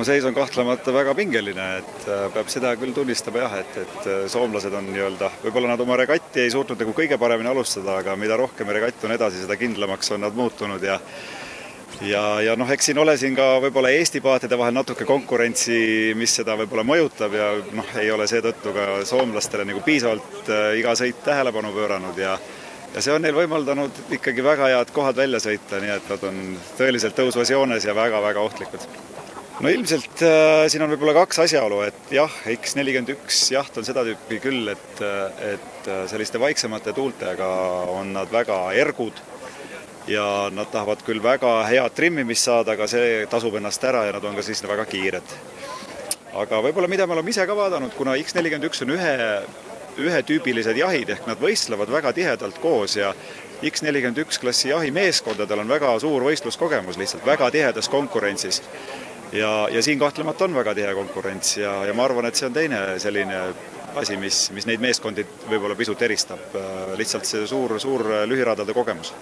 no seis on kahtlemata väga pingeline, et peab seda küll tunnistama jah, et soomlased on võib-olla nad oma regatti ei suutnud nagu kõige paremini alustada, aga mida rohkem regatt on edasi, seda kindlamaks on nad muutunud ja eks siin ole ka võib-olla Eesti paatide vahel natuke konkurentsi, mis seda võib-olla mõjutab ja ei ole seetõttu ka soomlastele nagu piisavalt iga sõit tähelepanu pööranud ja see on neil võimaldanud ikkagi väga head kohad välja sõita, nii et nad on tõeliselt tõusvas joones ja väga-väga ohtlikud. No ilmselt siin on võib-olla kaks asjaolu, et jah, X41 jaht on seda tüüpi küll, et selliste vaiksemate tuultega on nad väga ergud ja nad tahavad küll väga head trimmimist saada, aga see tasub ennast ära ja nad on ka siis väga kiired. Aga võib-olla mida me oleme ise ka vaadanud, kuna X41 on ühetüübilised jahid, ehk nad võistlevad väga tihedalt koos ja X41 klassi jahimeeskondadel on väga suur võistluskogemus lihtsalt väga tihedas konkurentsis. Ja siin kahtlemata on väga tihe konkurents ja ma arvan, et see on teine selline asi, mis neid meeskondi võib-olla pisut eristab, lihtsalt see suur lühiradade kogemus.